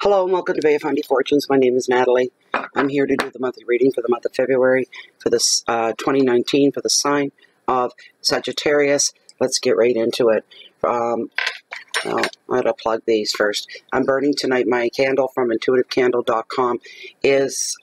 Hello and welcome to Bay of Fundy Fortunes. My name is Natalie. I'm here to do the monthly reading for the month of February for this 2019 for the sign of Sagittarius. Let's get right into it. Well, I gotta plug these first. I'm burning tonight. My candle from intuitivecandle.com is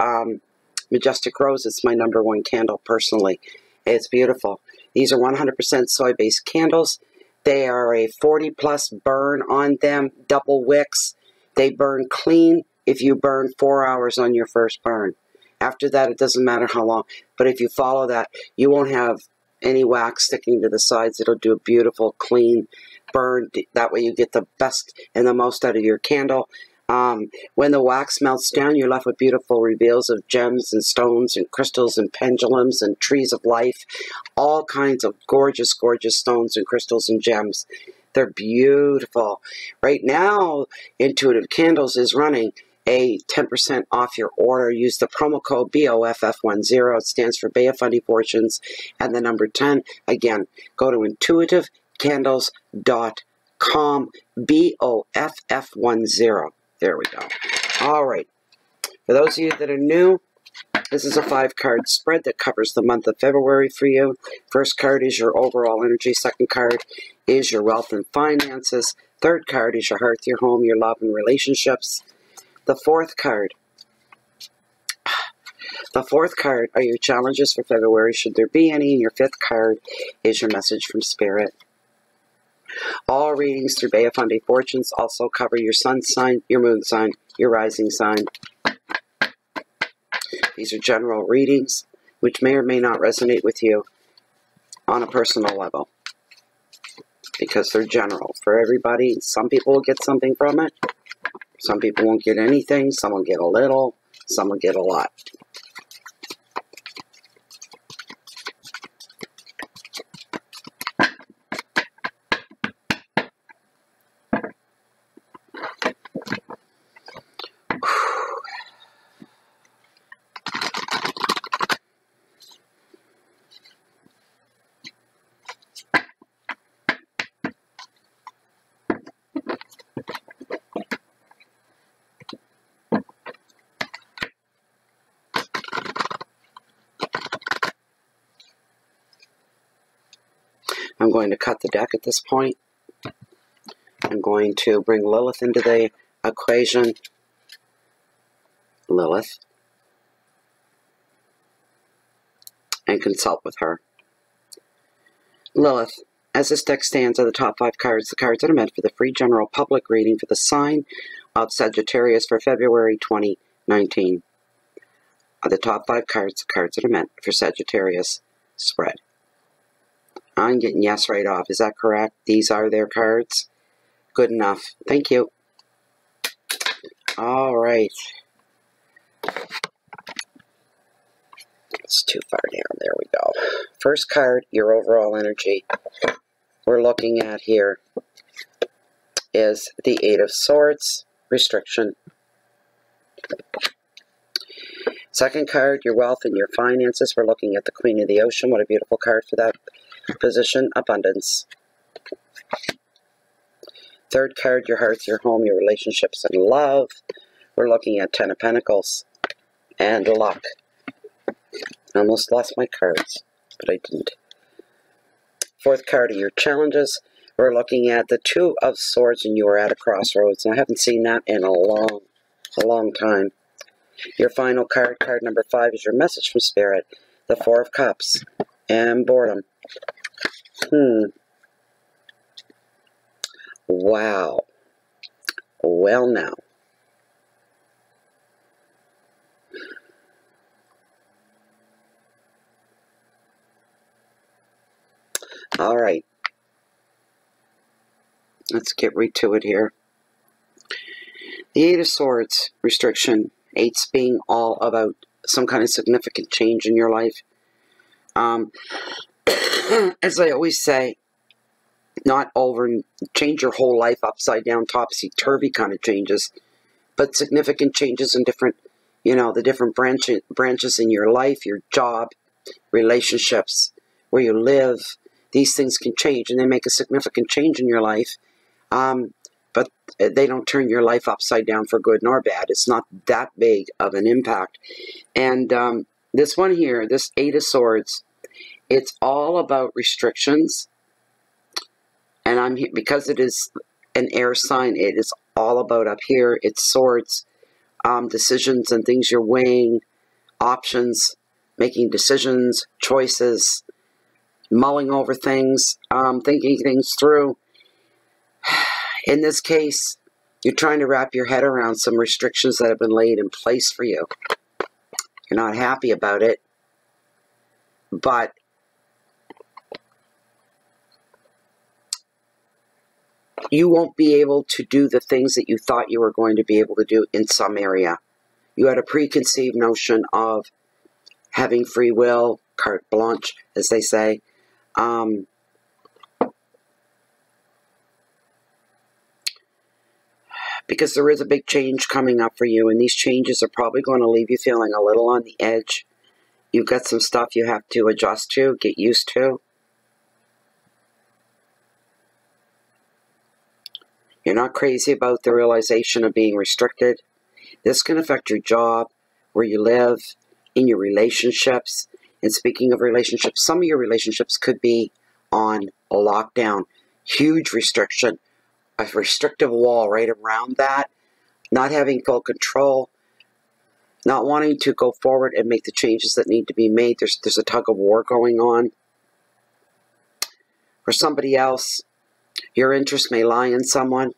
Majestic Rose. It's my #1 candle personally. It's beautiful. These are 100% soy-based candles. They are a 40+ burn on them, double wicks. They burn clean if you burn 4 hours on your first burn. After that, it doesn't matter how long. But if you follow that, you won't have any wax sticking to the sides. It'll do a beautiful, clean burn. That way you get the best and the most out of your candle. When the wax melts down, you're left with beautiful reveals of gems and stones and crystals and pendulums and trees of life. All kinds of gorgeous, gorgeous stones and crystals and gems. They're beautiful. Right now, Intuitive Candles is running a 10% off your order. Use the promo code BOFF10. It stands for Bay of Fundy Fortunes and the number 10. Again, go to intuitivecandles.com, BOFF10. There we go. All right. For those of you that are new, this is a 5-card spread that covers the month of February for you. First card is your overall energy. Second card is your wealth and finances. Third card is your hearth, your home, your love and relationships. The fourth card are your challenges for February, should there be any. And your fifth card is your message from Spirit. All readings through Bay of Fundy Fortunes also cover your sun sign, your moon sign, your rising sign. These are general readings, which may or may not resonate with you on a personal level, because they're general for everybody. Some people will get something from it. Some people won't get anything. Some will get a little. Some will get a lot. I'm going to cut the deck at this point. I'm going to bring Lilith into the equation. Lilith. And consult with her. Lilith, as this deck stands, are the top 5 cards. The cards that are meant for the free general public reading for the sign of Sagittarius for February 2019. Are the top 5 cards, the cards that are meant for Sagittarius spread. I'm getting yes right off. Is that correct? These are their cards? Good enough. Thank you. All right. It's too far down. There we go. First card, your overall energy. We're looking at here is the 8 of Swords, restriction. Second card, your wealth and your finances. We're looking at the Queen of the Ocean. What a beautiful card for that position, abundance. Third card, your hearth, your home, your relationships, and love. We're looking at 10 of Pentacles and luck. I almost lost my cards, but I didn't. Fourth card are your challenges. We're looking at the 2 of Swords, and you are at a crossroads. And I haven't seen that in a long time. Your final card, card number 5, is your message from Spirit. The 4 of Cups and boredom. Wow. Well now. All right. Let's get right to it here. The 8 of Swords, restriction. 8's being all about some kind of significant change in your life. As I always say, not over and change your whole life upside down, topsy-turvy kind of changes, but significant changes in different, the different branches in your life, your job, relationships, where you live. These things can change, and they make a significant change in your life. but they don't turn your life upside down for good nor bad. It's not that big of an impact. And this one here, this Eight of Swords, it's all about restrictions. And I'm here because it is an air sign. It is all about up here. It's swords, decisions and things you're weighing, options, making decisions, choices, mulling over things, thinking things through. In this case, you're trying to wrap your head around some restrictions that have been laid in place for you. You're not happy about it, but you won't be able to do the things that you thought you were going to be able to do in some area. You had a preconceived notion of having free will, carte blanche, as they say. Because there is a big change coming up for you, and these changes are probably going to leave you feeling a little on the edge. You've got some stuff you have to adjust to, get used to. You're not crazy about the realization of being restricted. This can affect your job, where you live, in your relationships. And speaking of relationships, some of your relationships could be on a lockdown. Huge restriction. A restrictive wall right around that. Not having full control. Not wanting to go forward and make the changes that need to be made. There's a tug of war going on. For somebody else, your interest may lie in someone,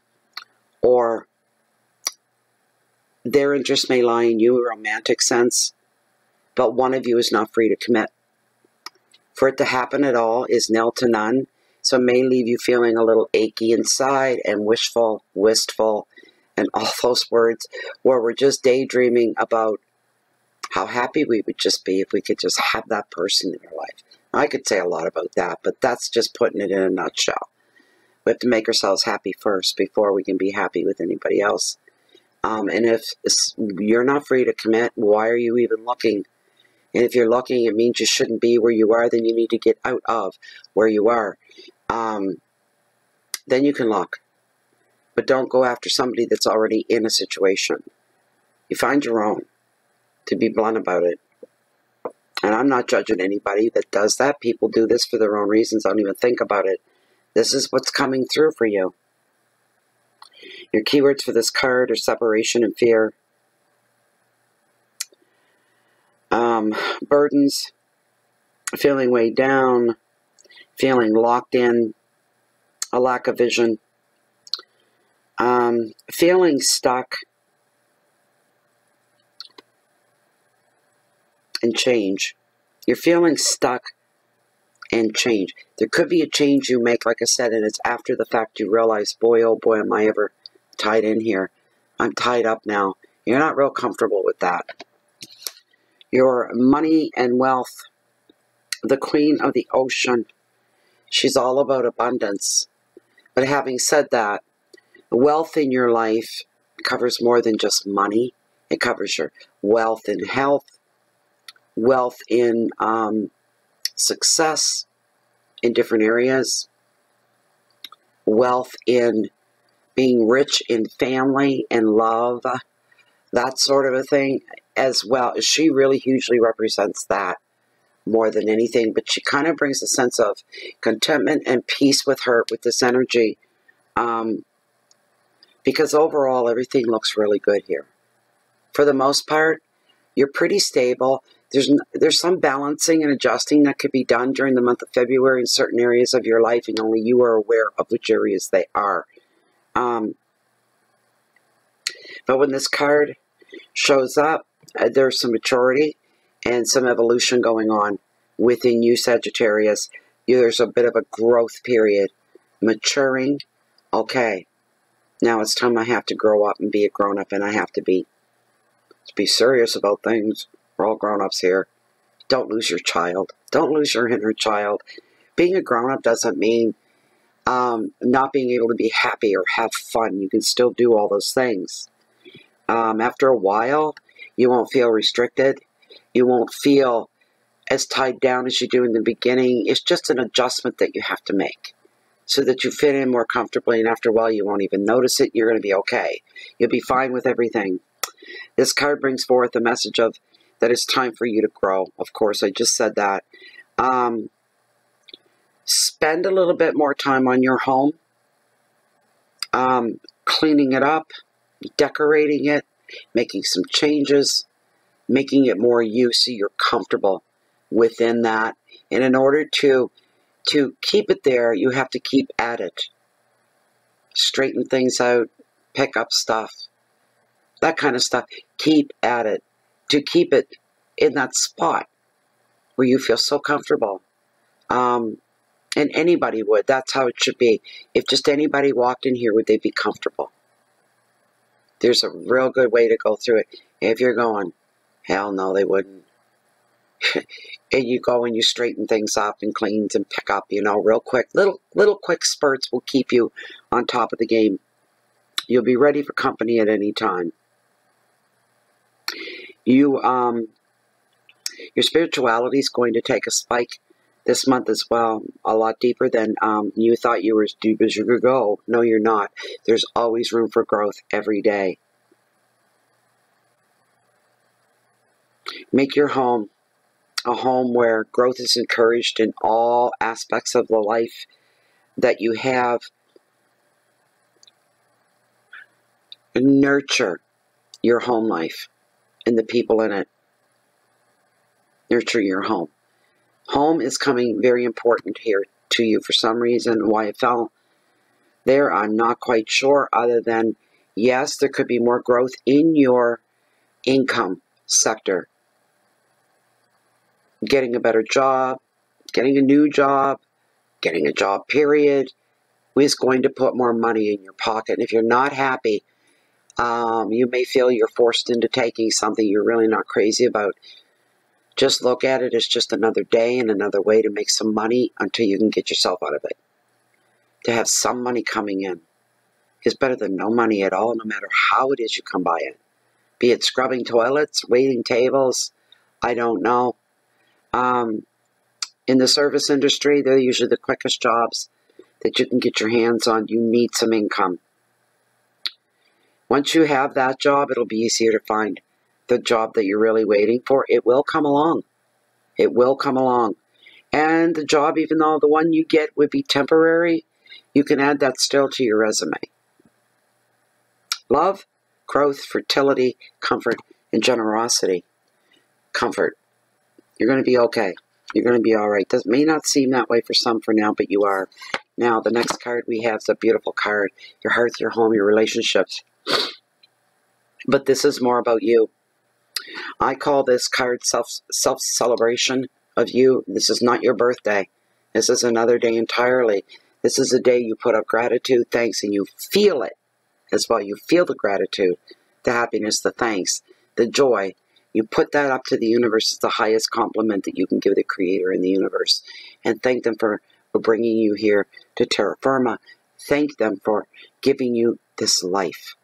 or their interest may lie in you in a romantic sense, but one of you is not free to commit. For it to happen at all is nil to none, so it may leave you feeling a little achy inside and wishful, wistful, and all those words where we're just daydreaming about how happy we would just be if we could just have that person in our life. I could say a lot about that, but that's just putting it in a nutshell. We have to make ourselves happy first before we can be happy with anybody else. And if you're not free to commit, why are you even looking? And if you're looking, it means you shouldn't be where you are. Then you need to get out of where you are. Then you can look. But don't go after somebody that's already in a situation. You find your own, to be blunt about it. And I'm not judging anybody that does that. People do this for their own reasons. I don't even think about it. This is what's coming through for you. Your keywords for this card are separation and fear. Burdens, feeling weighed down, feeling locked in, a lack of vision, feeling stuck, and change. You're feeling stuck and change. There could be a change you make, like I said, and it's after the fact you realize, boy, oh boy, am I ever tied in here. I'm tied up now. You're not real comfortable with that. Your money and wealth, the Queen of the Ocean, she's all about abundance. But having said that, wealth in your life covers more than just money. It covers your wealth in health, wealth in success in different areas, wealth in being rich in family and love, that sort of a thing as well. She really hugely represents that more than anything, but she kind of brings a sense of contentment and peace with her, with this energy, because overall everything looks really good here. For the most part, you're pretty stable. There's some balancing and adjusting that could be done during the month of February in certain areas of your life, and only you are aware of which areas they are. But when this card shows up, there's some maturity and some evolution going on within you, Sagittarius. There's a bit of a growth period. Maturing. Okay, now it's time I have to grow up and be a grown-up, and I have to be serious about things. We're all grown-ups here. Don't lose your child. Don't lose your inner child. Being a grown-up doesn't mean not being able to be happy or have fun. You can still do all those things. After a while, you won't feel restricted. You won't feel as tied down as you do in the beginning. It's just an adjustment that you have to make. so that you fit in more comfortably, and after a while you won't even notice it. You're going to be okay. You'll be fine with everything. This card brings forth a message of that it's time for you to grow. Of course, I just said that. Spend a little bit more time on your home, cleaning it up, decorating it, making some changes, making it more you so you're comfortable within that. And in order to keep it there, you have to keep at it. Straighten things out, pick up stuff, that kind of stuff. Keep at it to keep it in that spot where you feel so comfortable. And anybody would. That's how it should be. If just anybody walked in here, would they be comfortable? There's a real good way to go through it. If you're going, hell no, they wouldn't. And you go and you straighten things up and clean and pick up, you know, real quick. Little quick spurts will keep you on top of the game. You'll be ready for company at any time. Your spirituality is going to take a spike this month as well, a lot deeper than you thought you were as deep as you could go. No, you're not. There's always room for growth every day. Make your home a home where growth is encouraged in all aspects of the life that you have. Nurture your home life and the people in it. Nurture your home. Home is coming very important here to you for some reason. Why it fell there, I'm not quite sure, other than, yes, there could be more growth in your income sector. Getting a better job, getting a new job, getting a job, period, is going to put more money in your pocket. And if you're not happy, you may feel you're forced into taking something you're really not crazy about. Just look at it as just another day and another way to make some money until you can get yourself out of it. To have some money coming in is better than no money at all, no matter how it is you come by it. Be it scrubbing toilets, waiting tables, I don't know. In the service industry, they're usually the quickest jobs that you can get your hands on. You need some income. Once you have that job, it'll be easier to find the job that you're really waiting for. It will come along. It will come along. And the job, even though the one you get would be temporary, you can add that still to your resume. Love, growth, fertility, comfort, and generosity. Comfort. You're going to be okay. You're going to be all right. This may not seem that way for some for now, but you are. Now, the next card we have is a beautiful card. Your hearth, your home, your relationships. But this is more about you. I call this card self-celebration of you. This is not your birthday. This is another day entirely. This is a day you put up gratitude, thanks, and you feel it as well. You feel the gratitude, the happiness, the thanks, the joy. You put that up to the universe as the highest compliment that you can give the Creator in the universe. And thank them for bringing you here to terra firma. Thank them for giving you this life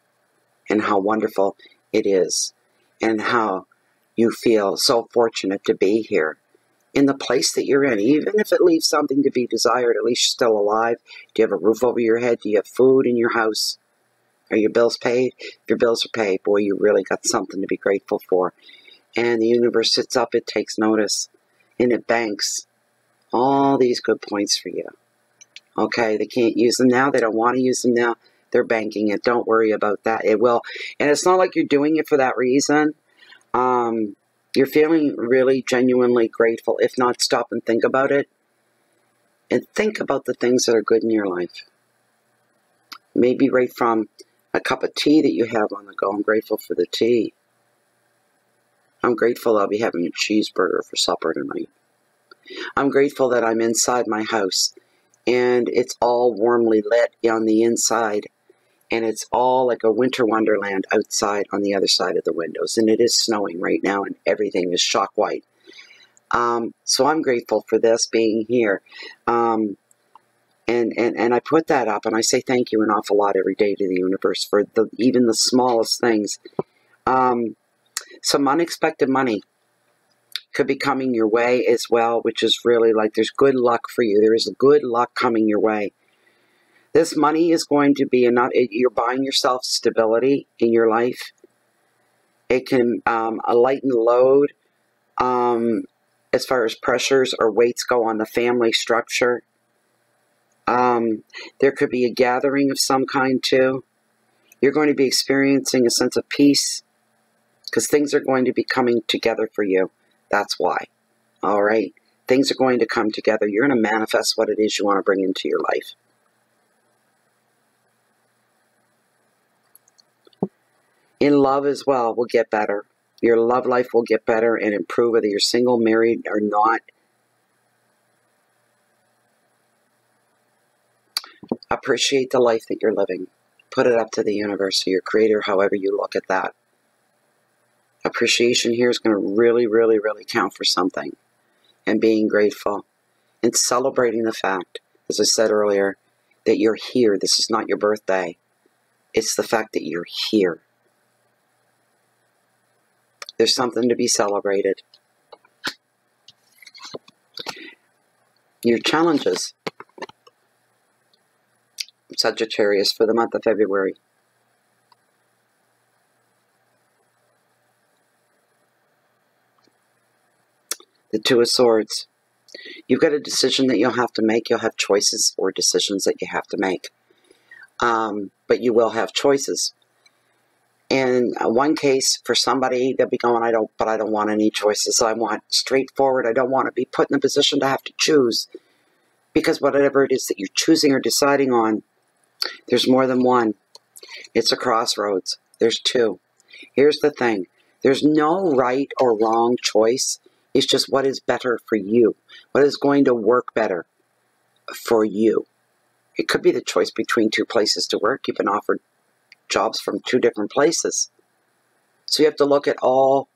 and how wonderful it is and how you feel so fortunate to be here in the place that you're in. Even if it leaves something to be desired, at least you're still alive. Do you have a roof over your head? Do you have food in your house? Are your bills paid? If your bills are paid, boy, you really got something to be grateful for. And the universe sits up, it takes notice, and it banks all these good points for you. Okay, they can't use them now. They don't want to use them now. They're banking it. Don't worry about that. It will. And it's not like you're doing it for that reason. You're feeling really genuinely grateful. If not, stop and think about it. And think about the things that are good in your life. Maybe right from a cup of tea that you have on the go. I'm grateful for the tea. I'm grateful I'll be having a cheeseburger for supper tonight. I'm grateful that I'm inside my house and it's all warmly lit on the inside. And it's all like a winter wonderland outside on the other side of the windows. And it is snowing right now and everything is shock white. So I'm grateful for this being here. And I put that up and I say thank you an awful lot every day to the universe for even the smallest things. Some unexpected money could be coming your way as well, which is really like there's good luck for you. There is good luck coming your way. This money is going to be enough. You're buying yourself stability in your life. It can lighten the load as far as pressures or weights go on the family structure. There could be a gathering of some kind too. You're going to be experiencing a sense of peace because things are going to be coming together for you. That's why. All right? Things are going to come together. You're going to manifest what it is you want to bring into your life. In love as well will get better. Your love life will get better and improve whether you're single, married, or not. Appreciate the life that you're living. Put it up to the universe or your creator, however you look at that. Appreciation here is going to really, really, really count for something. And being grateful and celebrating the fact, as I said earlier, that you're here. This is not your birthday. It's the fact that you're here. There's something to be celebrated. Your challenges, Sagittarius, for the month of February. The Two of Swords. You've got a decision that you'll have to make. You'll have choices or decisions that you have to make. But you will have choices. In one case, for somebody, they'll be going, I don't want any choices. I want straightforward. I don't want to be put in a position to have to choose. Because whatever it is that you're choosing or deciding on, there's more than one. It's a crossroads. There's two. Here's the thing. There's no right or wrong choice. It's just what is better for you. What is going to work better for you. It could be the choice between two places to work. You've been offered jobs from two different places. So you have to look at all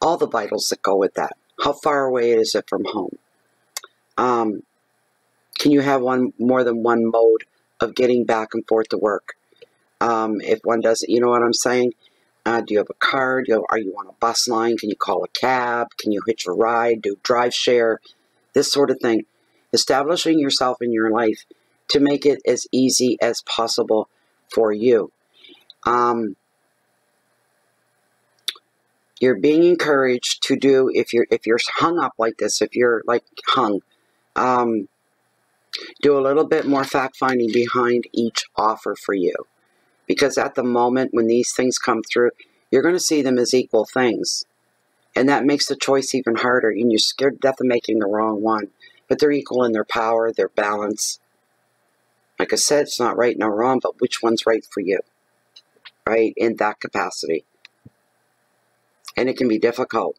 the vitals that go with that. How far away is it from home? Can you have more than one mode of getting back and forth to work? If one doesn't, you know what I'm saying? Do you have a car? Are you on a bus line? Can you call a cab? Can you hitch a ride? Do drive share? This sort of thing. Establishing yourself in your life to make it as easy as possible for you. You're being encouraged to do, if you're hung up like this, if you're like hung, do a little bit more fact-finding behind each offer for you. Because at the moment when these things come through, you're going to see them as equal things. And that makes the choice even harder. And you're scared to death of making the wrong one. But they're equal in their power, their balance. Like I said, it's not right nor wrong, but which one's right for you? Right? In that capacity. And it can be difficult.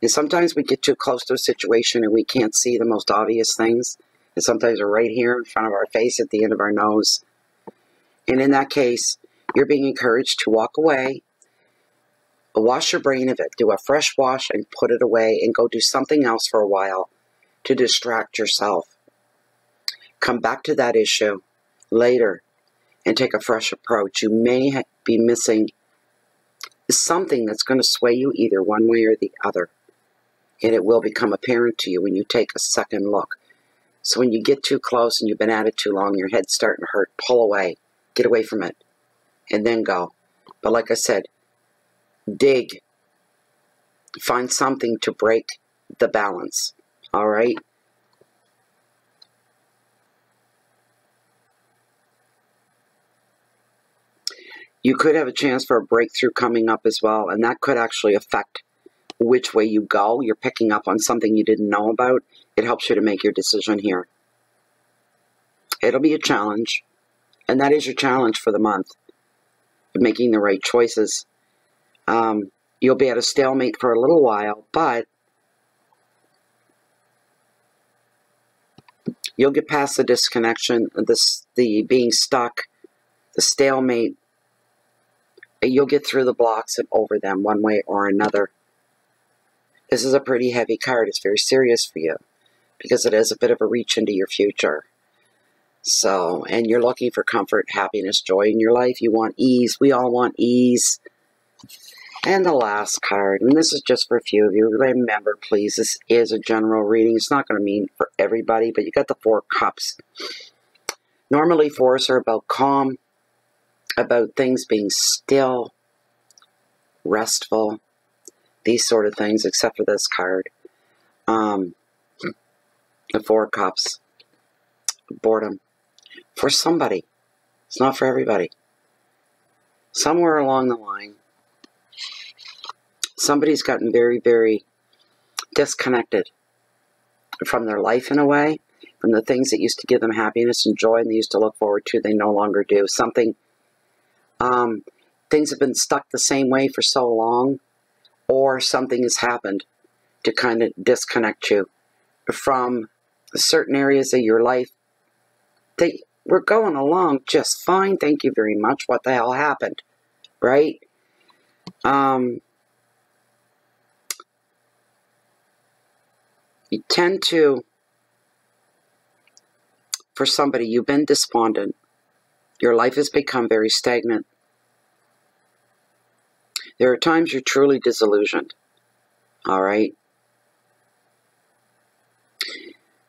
And sometimes we get too close to a situation and we can't see the most obvious things. And sometimes they're right here in front of our face, at the end of our nose. And in that case, you're being encouraged to walk away, wash your brain of it, do a fresh wash and put it away and go do something else for a while to distract yourself. Come back to that issue later and take a fresh approach. You may be missing something that's going to sway you either one way or the other. And it will become apparent to you when you take a second look. So when you get too close and you've been at it too long, your head's starting to hurt, pull away. Get away from it. And then go. But like I said, dig. Find something to break the balance. All right? You could have a chance for a breakthrough coming up as well, and that could actually affect which way you go. You're picking up on something you didn't know about. It helps you to make your decision here. It'll be a challenge, and that is your challenge for the month, making the right choices. You'll be at a stalemate for a little while, but you'll get past the disconnection, the being stuck, the stalemate. You'll get through the blocks and over them one way or another. This is a pretty heavy card. It's very serious for you because it is a bit of a reach into your future. So, and you're looking for comfort, happiness, joy in your life. You want ease. We all want ease. And the last card, and this is just for a few of you. Remember, please, this is a general reading. It's not going to mean for everybody, but you got the Four Cups. Normally fours are about calm, about things being still, restful, these sort of things, except for this card. The Four of Cups. Boredom. For somebody. It's not for everybody. Somewhere along the line, somebody's gotten very, very disconnected from their life in a way, from the things that used to give them happiness and joy and they used to look forward to, they no longer do. Something, things have been stuck the same way for so long, or something has happened to kind of disconnect you from certain areas of your life. They were going along just fine, thank you very much. What the hell happened, right? You tend to, for somebody, you've been despondent. Your life has become very stagnant. There are times you're truly disillusioned. All right?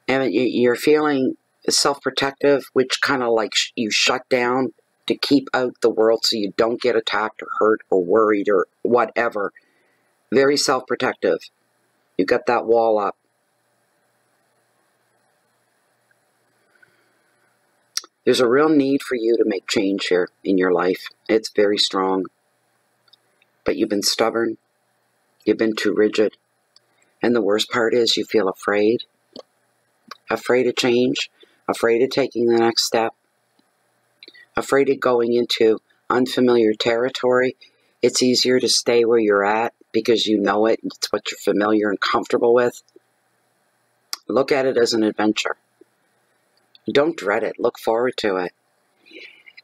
And you're feeling self-protective, which kind of like you shut down to keep out the world so you don't get attacked or hurt or worried or whatever. Very self-protective. You've got that wall up. There's a real need for you to make change here in your life. It's very strong. But you've been stubborn. You've been too rigid. And the worst part is you feel afraid. Afraid of change. Afraid of taking the next step. Afraid of going into unfamiliar territory. It's easier to stay where you're at because you know it. It's what you're familiar and comfortable with. Look at it as an adventure. Don't dread it. Look forward to it.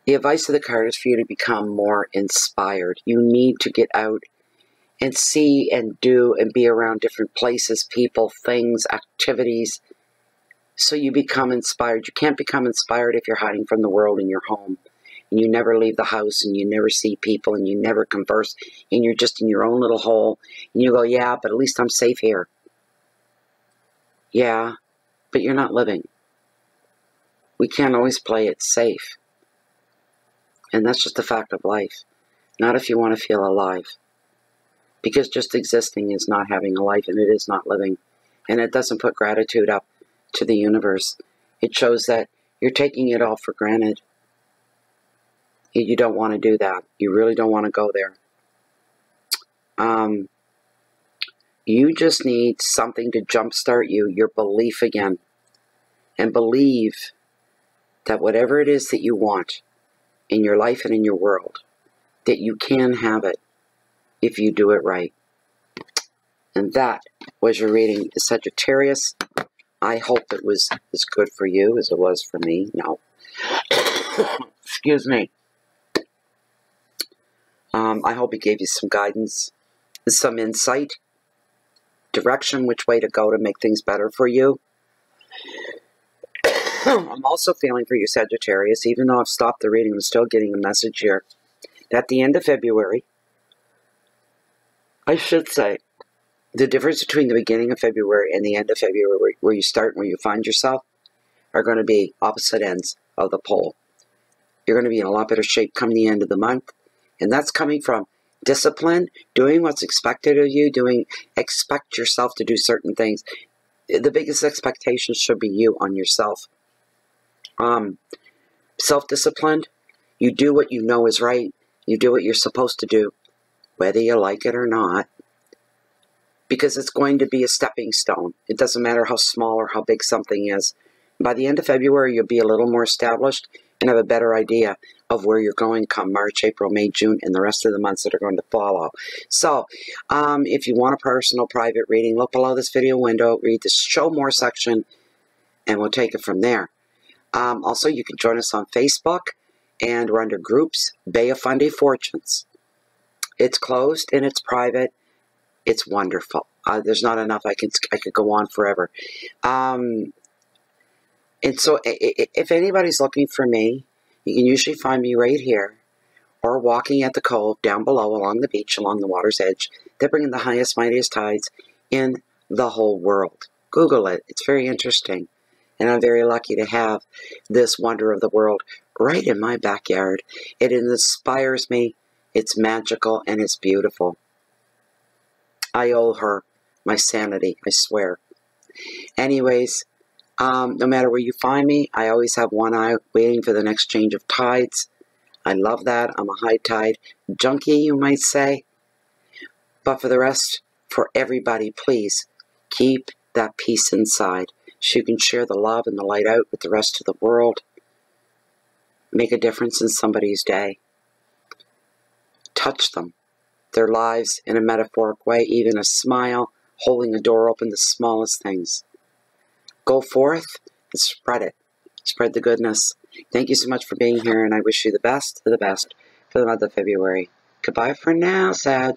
The advice of the card is for you to become more inspired. You need to get out and see and do and be around different places, people, things, activities, so you become inspired. You can't become inspired if you're hiding from the world in your home and you never leave the house and you never see people and you never converse and you're just in your own little hole and you go, yeah, but at least I'm safe here. Yeah, but you're not living. We can't always play it safe. And that's just a fact of life. Not if you want to feel alive. Because just existing is not having a life and it is not living. And it doesn't put gratitude up to the universe. It shows that you're taking it all for granted. You don't want to do that. You really don't want to go there. You just need something to jumpstart you, your belief again. And believe that whatever it is that you want in your life and in your world, that you can have it if you do it right. And that was your reading, Sagittarius. I hope it was as good for you as it was for me. No. Excuse me. I hope it gave you some guidance, some insight, direction, which way to go to make things better for you. I'm also feeling for you, Sagittarius, even though I've stopped the reading, I'm still getting a message here. At the end of February, I should say, the difference between the beginning of February and the end of February, where you start and where you find yourself, are going to be opposite ends of the pole. You're going to be in a lot better shape come the end of the month, and that's coming from discipline, doing what's expected of you, expect yourself to do certain things. The biggest expectation should be you on yourself. Self-disciplined, you do what you know is right, you do what you're supposed to do, whether you like it or not, because it's going to be a stepping stone. It doesn't matter how small or how big something is. By the end of February, you'll be a little more established and have a better idea of where you're going come March, April, May, June, and the rest of the months that are going to follow. So, if you want a personal private reading, look below this video window, read the Show More section, and we'll take it from there. Also, you can join us on Facebook, and we're under Groups, Bay of Fundy Fortunes. It's closed, and it's private. It's wonderful. There's not enough. I could go on forever. And so if anybody's looking for me, you can usually find me right here or walking at the cove down below along the beach, along the water's edge. They're bringing the highest, mightiest tides in the whole world. Google it. It's very interesting. And I'm very lucky to have this wonder of the world right in my backyard. It inspires me. It's magical and it's beautiful. I owe her my sanity, I swear. Anyways, no matter where you find me, I always have one eye waiting for the next change of tides. I love that. I'm a high tide junkie, you might say. But for the rest, for everybody, please keep that peace inside so you can share the love and the light out with the rest of the world. Make a difference in somebody's day. Touch them, their lives in a metaphoric way, even a smile, holding a door open, the smallest things. Go forth and spread it. Spread the goodness. Thank you so much for being here, and I wish you the best of the best for the month of February. Goodbye for now, Sag.